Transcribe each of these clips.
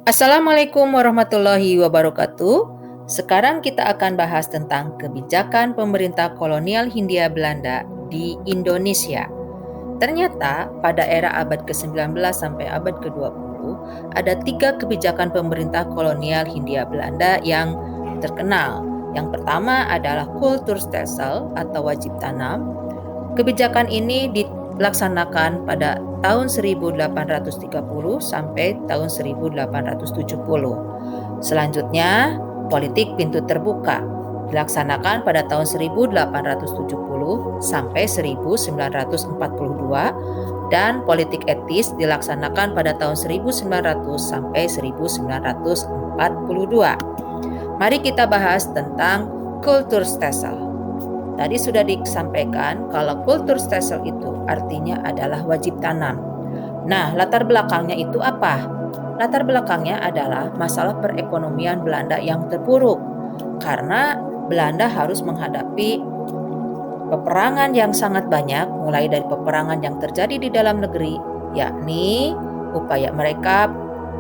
Assalamualaikum warahmatullahi wabarakatuh. Sekarang kita akan bahas tentang kebijakan pemerintah kolonial Hindia Belanda di Indonesia. Ternyata pada era abad ke-19 sampai abad ke-20 ada 3 kebijakan pemerintah kolonial Hindia Belanda yang terkenal. Yang pertama adalah Kulturstelsel atau wajib tanam. Kebijakan ini dilaksanakan pada tahun 1830 sampai tahun 1870. Selanjutnya, politik pintu terbuka dilaksanakan pada tahun 1870 sampai 1942 dan politik etis dilaksanakan pada tahun 1900 sampai 1942. Mari kita bahas tentang Kulturstelsel. Tadi sudah disampaikan kalau Kulturstelsel itu artinya adalah wajib tanam. Nah, latar belakangnya itu apa? Latar belakangnya adalah masalah perekonomian Belanda yang terpuruk karena Belanda harus menghadapi peperangan yang sangat banyak, mulai dari peperangan yang terjadi di dalam negeri, yakni upaya mereka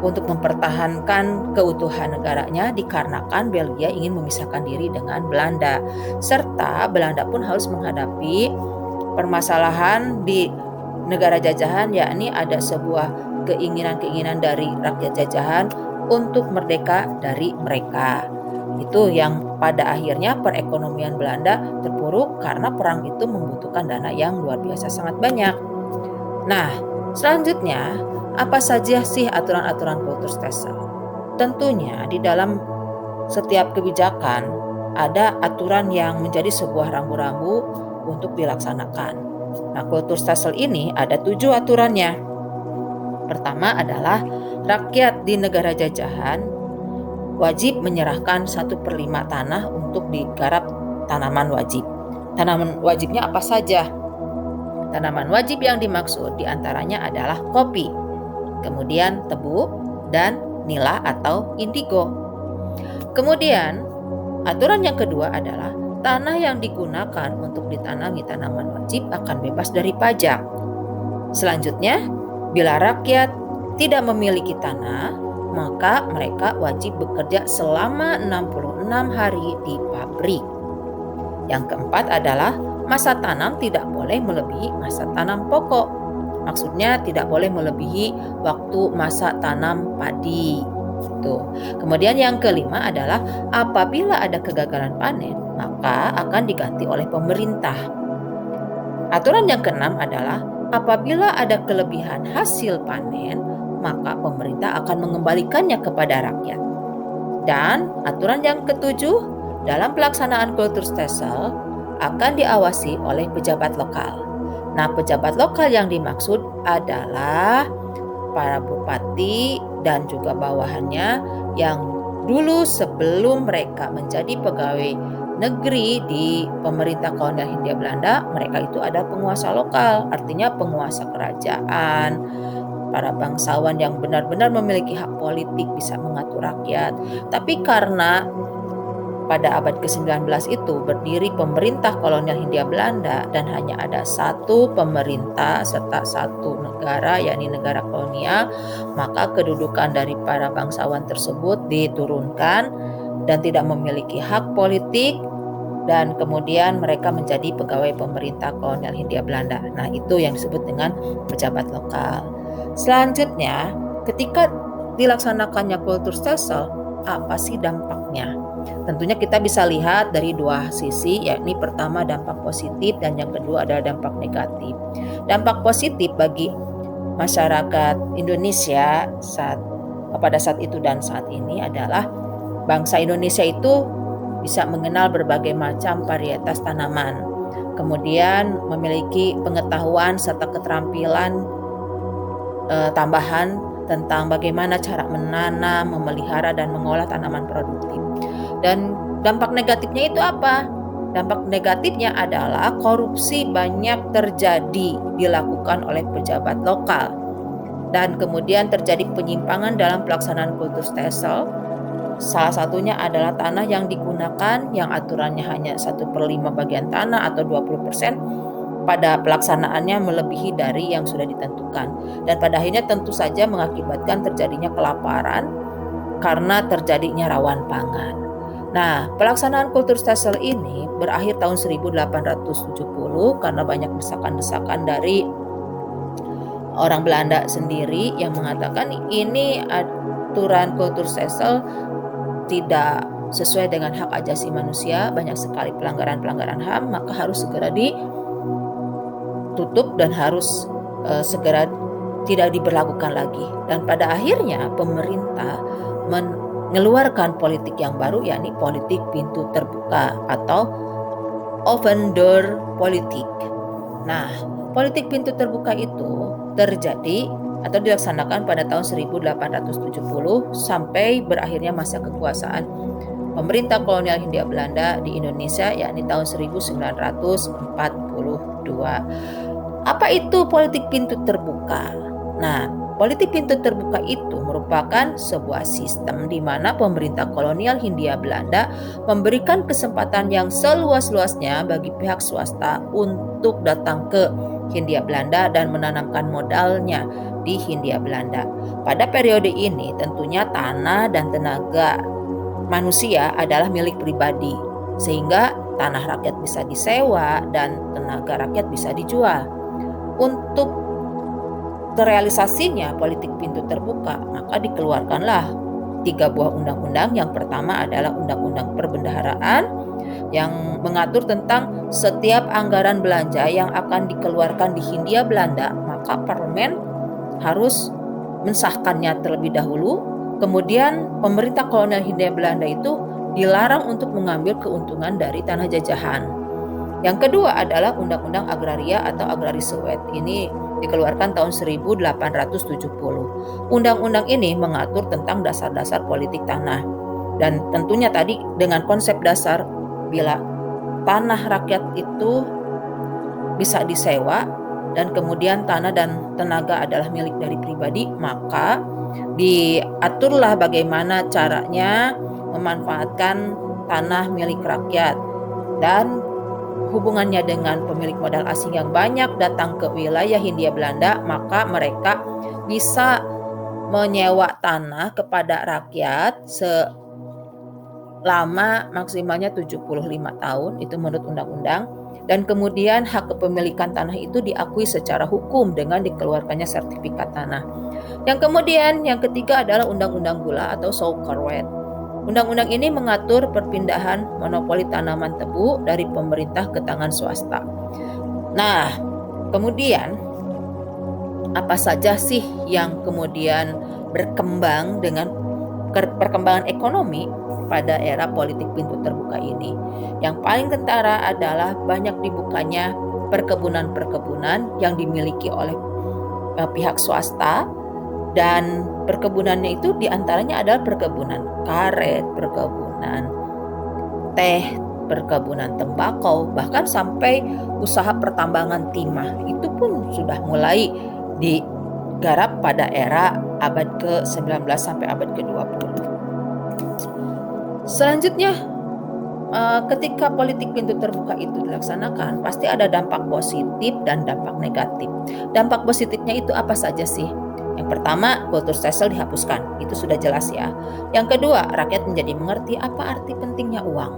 untuk mempertahankan keutuhan negaranya dikarenakan Belgia ingin memisahkan diri dengan Belanda. Serta Belanda pun harus menghadapi permasalahan di negara jajahan, yakni ada sebuah keinginan-keinginan dari rakyat jajahan untuk merdeka dari mereka. Itu yang pada akhirnya perekonomian Belanda terpuruk karena perang itu membutuhkan dana yang luar biasa sangat banyak. Nah, selanjutnya apa saja sih aturan-aturan Kulturstelsel? Tentunya di dalam setiap kebijakan ada aturan yang menjadi sebuah rambu-rambu untuk dilaksanakan. Nah, Kulturstelsel ini ada 7 aturannya. Pertama adalah rakyat di negara jajahan wajib menyerahkan 1/5 tanah untuk digarap tanaman wajib. Tanaman wajibnya apa saja? Tanaman wajib yang dimaksud diantaranya adalah kopi, kemudian tebu, dan nila atau indigo. Kemudian, aturan yang kedua adalah tanah yang digunakan untuk ditanami tanaman wajib akan bebas dari pajak. Selanjutnya, bila rakyat tidak memiliki tanah, maka mereka wajib bekerja selama 66 hari di pabrik. Yang keempat adalah masa tanam tidak boleh melebihi masa tanam pokok. Maksudnya tidak boleh melebihi waktu masa tanam padi. Tuh. Kemudian yang kelima adalah apabila ada kegagalan panen, maka akan diganti oleh pemerintah. Aturan yang keenam adalah apabila ada kelebihan hasil panen, maka pemerintah akan mengembalikannya kepada rakyat. Dan aturan yang ketujuh, dalam pelaksanaan Kulturstelsel akan diawasi oleh pejabat lokal. Nah, pejabat lokal yang dimaksud adalah para bupati dan juga bawahannya yang dulu sebelum mereka menjadi pegawai negeri di pemerintah kolonial Hindia Belanda, mereka itu ada penguasa lokal, artinya penguasa kerajaan, para bangsawan yang benar-benar memiliki hak politik bisa mengatur rakyat. Tapi karena pada abad ke-19 itu berdiri pemerintah kolonial Hindia Belanda dan hanya ada satu pemerintah serta satu negara, yakni negara kolonial, maka kedudukan dari para bangsawan tersebut diturunkan dan tidak memiliki hak politik dan kemudian mereka menjadi pegawai pemerintah kolonial Hindia Belanda. Nah, itu yang disebut dengan pejabat lokal. Selanjutnya, ketika dilaksanakannya Kulturstelsel, apa sih dampaknya? Tentunya kita bisa lihat dari dua sisi, yakni pertama dampak positif dan yang kedua adalah dampak negatif. Dampak positif bagi masyarakat Indonesia pada saat itu dan saat ini adalah bangsa Indonesia itu bisa mengenal berbagai macam varietas tanaman, kemudian memiliki pengetahuan serta keterampilan tambahan tentang bagaimana cara menanam, memelihara, dan mengolah tanaman produktif. Dan dampak negatifnya itu apa? Dampak negatifnya adalah korupsi banyak terjadi dilakukan oleh pejabat lokal. Dan kemudian terjadi penyimpangan dalam pelaksanaan Kulturstelsel. Salah satunya adalah tanah yang digunakan yang aturannya hanya 1/5 bagian tanah atau 20%, pada pelaksanaannya melebihi dari yang sudah ditentukan. Dan pada akhirnya tentu saja mengakibatkan terjadinya kelaparan karena terjadinya rawan pangan. Nah, pelaksanaan Kulturstelsel ini berakhir tahun 1870 karena banyak desakan-desakan dari orang Belanda sendiri yang mengatakan ini aturan Kulturstelsel tidak sesuai dengan hak asasi manusia, banyak sekali pelanggaran-pelanggaran HAM, maka harus segera ditutup dan harus segera tidak diberlakukan lagi. Dan pada akhirnya pemerintah mengeluarkan politik yang baru, yakni politik pintu terbuka atau open door politik. Nah, politik pintu terbuka itu terjadi atau dilaksanakan pada tahun 1870 sampai berakhirnya masa kekuasaan pemerintah kolonial Hindia Belanda di Indonesia, yakni tahun 1942. Apa itu politik pintu terbuka? Nah, politik pintu terbuka itu merupakan sebuah sistem di mana pemerintah kolonial Hindia Belanda memberikan kesempatan yang seluas-luasnya bagi pihak swasta untuk datang ke Hindia Belanda dan menanamkan modalnya di Hindia Belanda. Pada periode ini tentunya tanah dan tenaga manusia adalah milik pribadi, sehingga tanah rakyat bisa disewa dan tenaga rakyat bisa dijual. Untuk terrealisasinya politik pintu terbuka, maka dikeluarkanlah 3 buah undang-undang. Yang pertama adalah Undang-Undang Perbendaharaan yang mengatur tentang setiap anggaran belanja yang akan dikeluarkan di Hindia Belanda, maka parlemen harus mensahkannya terlebih dahulu. Kemudian pemerintah kolonial Hindia Belanda itu dilarang untuk mengambil keuntungan dari tanah jajahan. Yang kedua adalah Undang-Undang Agraria atau Agrarisewet. Ini dikeluarkan tahun 1870. Undang-undang ini mengatur tentang dasar-dasar politik tanah. Dan tentunya tadi dengan konsep dasar bila tanah rakyat itu bisa disewa dan kemudian tanah dan tenaga adalah milik dari pribadi, maka diaturlah bagaimana caranya memanfaatkan tanah milik rakyat dan hubungannya dengan pemilik modal asing yang banyak datang ke wilayah Hindia Belanda, maka mereka bisa menyewa tanah kepada rakyat selama maksimalnya 75 tahun, itu menurut undang-undang. Dan kemudian hak kepemilikan tanah itu diakui secara hukum dengan dikeluarkannya sertifikat tanah. Yang kemudian yang ketiga adalah Undang-Undang Gula atau Suikerwet. Undang-undang ini mengatur perpindahan monopoli tanaman tebu dari pemerintah ke tangan swasta. Nah, kemudian apa saja sih yang kemudian berkembang dengan perkembangan ekonomi pada era politik pintu terbuka ini? Yang paling kentara adalah banyak dibukanya perkebunan-perkebunan yang dimiliki oleh pihak swasta, dan perkebunannya itu diantaranya adalah perkebunan karet, perkebunan teh, perkebunan tembakau, bahkan sampai usaha pertambangan timah itu pun sudah mulai digarap pada era abad ke-19 sampai abad ke-20. Selanjutnya, ketika politik pintu terbuka itu dilaksanakan, pasti ada dampak positif dan dampak negatif. Dampak positifnya itu apa saja sih? Yang pertama, Kulturstelsel dihapuskan, itu sudah jelas ya. Yang kedua, rakyat menjadi mengerti apa arti pentingnya uang.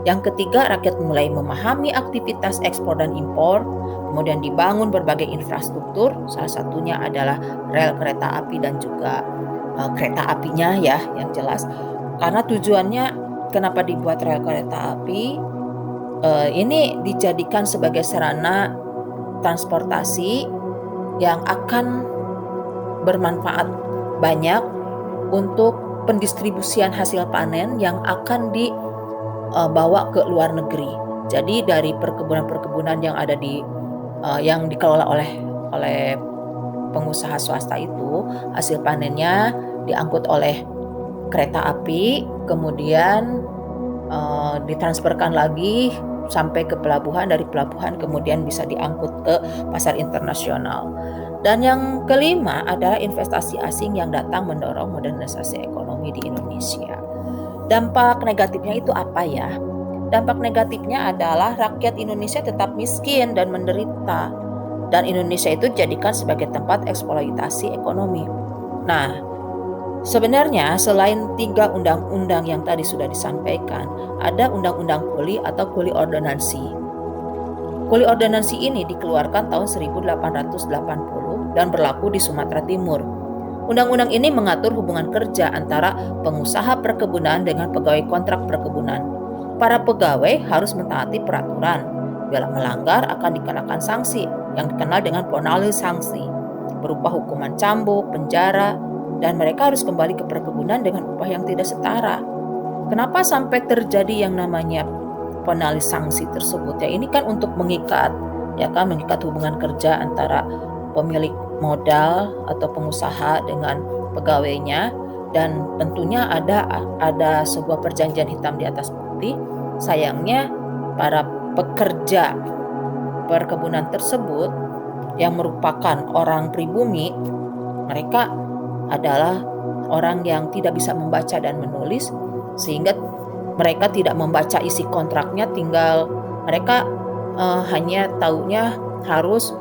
Yang ketiga, rakyat mulai memahami aktivitas ekspor dan impor. Kemudian dibangun berbagai infrastruktur, salah satunya adalah rel kereta api dan juga kereta apinya ya, yang jelas. Karena tujuannya kenapa dibuat rel kereta api? Ini dijadikan sebagai sarana transportasi yang akan bermanfaat banyak untuk pendistribusian hasil panen yang akan dibawa ke luar negeri. Jadi dari perkebunan-perkebunan yang ada yang dikelola oleh pengusaha swasta itu, hasil panennya diangkut oleh kereta api, kemudian ditransferkan lagi sampai ke pelabuhan, dari pelabuhan kemudian bisa diangkut ke pasar internasional. Dan yang kelima adalah investasi asing yang datang mendorong modernisasi ekonomi di Indonesia. Dampak negatifnya itu apa ya? Dampak negatifnya adalah rakyat Indonesia tetap miskin dan menderita, dan Indonesia itu dijadikan sebagai tempat eksploitasi ekonomi. Nah, Sebenarnya selain 3 undang-undang yang tadi sudah disampaikan, ada undang-undang Kuli atau Kuli Ordonansi. Kuli Ordonansi ini dikeluarkan tahun 1880 dan berlaku di Sumatera Timur. Undang-undang ini mengatur hubungan kerja antara pengusaha perkebunan dengan pegawai kontrak perkebunan. Para pegawai harus mentaati peraturan. Bila melanggar akan dikenakan sanksi yang dikenal dengan penalti sanksi, berupa hukuman cambuk, penjara, dan mereka harus kembali ke perkebunan dengan upah yang tidak setara. Kenapa sampai terjadi yang namanya penalti sanksi tersebut? Ya ini kan untuk mengikat hubungan kerja antara pemilik modal atau pengusaha dengan pegawainya, dan tentunya ada sebuah perjanjian hitam di atas putih. Sayangnya para pekerja perkebunan tersebut yang merupakan orang pribumi, mereka adalah orang yang tidak bisa membaca dan menulis, sehingga mereka tidak membaca isi kontraknya, tinggal mereka hanya taunya harus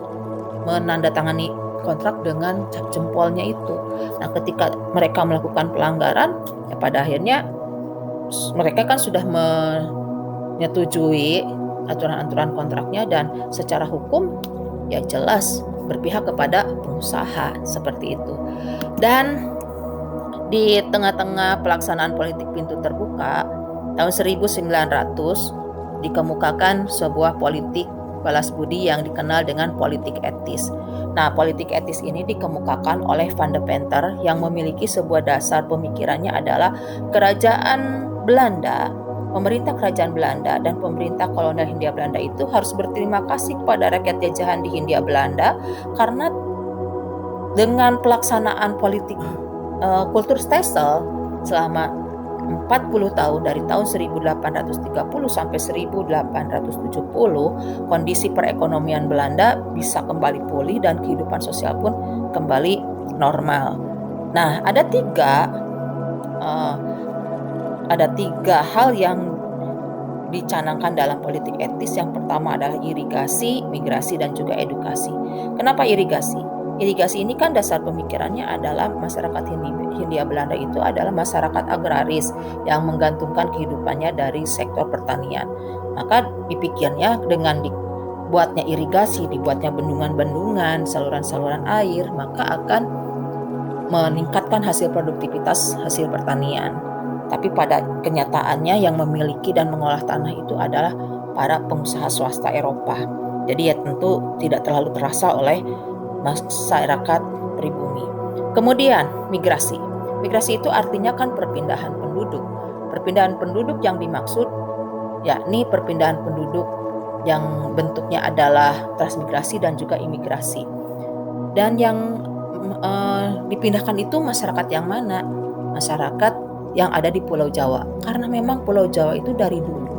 menandatangani kontrak dengan cap jempolnya itu. Nah, ketika mereka melakukan pelanggaran, ya pada akhirnya mereka kan sudah menyetujui aturan-aturan kontraknya, dan secara hukum ya jelas berpihak kepada pengusaha seperti itu. Dan di tengah-tengah pelaksanaan politik pintu terbuka tahun 1900 dikemukakan sebuah politik balas budi yang dikenal dengan politik etis. Nah, politik etis ini dikemukakan oleh Van de Venter yang memiliki sebuah dasar pemikirannya adalah pemerintah kerajaan Belanda dan pemerintah kolonial Hindia Belanda itu harus berterima kasih kepada rakyat jajahan di Hindia Belanda karena dengan pelaksanaan politik Kulturstelsel selama 40 tahun, dari tahun 1830 sampai 1870, kondisi perekonomian Belanda bisa kembali pulih dan kehidupan sosial pun kembali normal. Nah, ada tiga hal yang dicanangkan dalam politik etis. Yang pertama adalah irigasi, migrasi, dan juga edukasi. Kenapa irigasi? Irigasi ini kan dasar pemikirannya adalah masyarakat Hindia Belanda itu adalah masyarakat agraris yang menggantungkan kehidupannya dari sektor pertanian. Maka dipikirnya dengan dibuatnya irigasi, dibuatnya bendungan-bendungan, saluran-saluran air, maka akan meningkatkan hasil produktivitas hasil pertanian. Tapi pada kenyataannya yang memiliki dan mengolah tanah itu adalah para pengusaha swasta Eropa. Jadi ya tentu tidak terlalu terasa oleh masyarakat pribumi. Kemudian migrasi. Migrasi itu artinya kan perpindahan penduduk. Perpindahan penduduk yang dimaksud yakni perpindahan penduduk yang bentuknya adalah transmigrasi dan juga imigrasi. Dan yang dipindahkan itu masyarakat yang mana? Masyarakat yang ada di Pulau Jawa. Karena memang Pulau Jawa itu dari dulu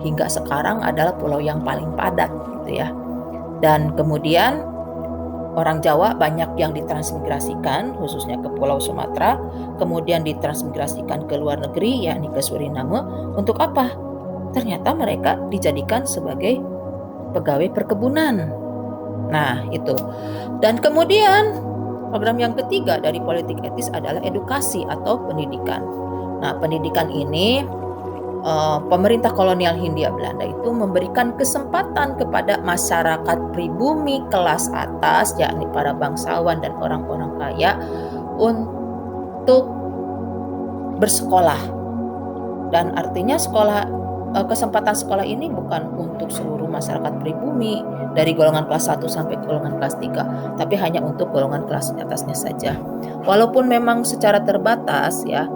hingga sekarang adalah pulau yang paling padat gitu ya. Dan kemudian orang Jawa banyak yang ditransmigrasikan khususnya ke Pulau Sumatera, kemudian ditransmigrasikan ke luar negeri yakni ke Suriname. Untuk apa? Ternyata mereka dijadikan sebagai pegawai perkebunan. Nah, itu. Dan kemudian program yang ketiga dari politik etis adalah edukasi atau pendidikan. Nah, pendidikan ini pemerintah kolonial Hindia Belanda itu memberikan kesempatan kepada masyarakat pribumi kelas atas, yakni para bangsawan dan orang-orang kaya, untuk bersekolah. Dan artinya kesempatan sekolah ini bukan untuk seluruh masyarakat pribumi dari golongan kelas 1 sampai golongan kelas 3, tapi hanya untuk golongan kelas atasnya saja. Walaupun memang secara terbatas ya,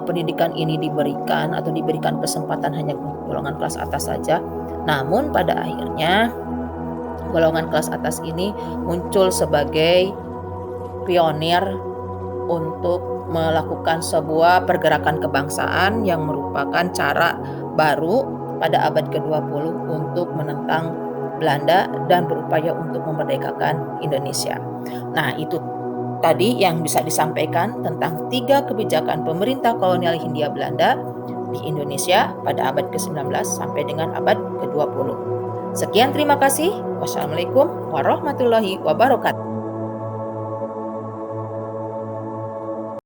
pendidikan ini diberikan kesempatan hanya golongan kelas atas saja. Namun pada akhirnya golongan kelas atas ini muncul sebagai pionir untuk melakukan sebuah pergerakan kebangsaan yang merupakan cara baru pada abad ke-20 untuk menentang Belanda dan berupaya untuk memerdekakan Indonesia. Nah, itu tadi yang bisa disampaikan tentang 3 kebijakan pemerintah kolonial Hindia Belanda di Indonesia pada abad ke-19 sampai dengan abad ke-20. Sekian, terima kasih. Wassalamualaikum warahmatullahi wabarakatuh.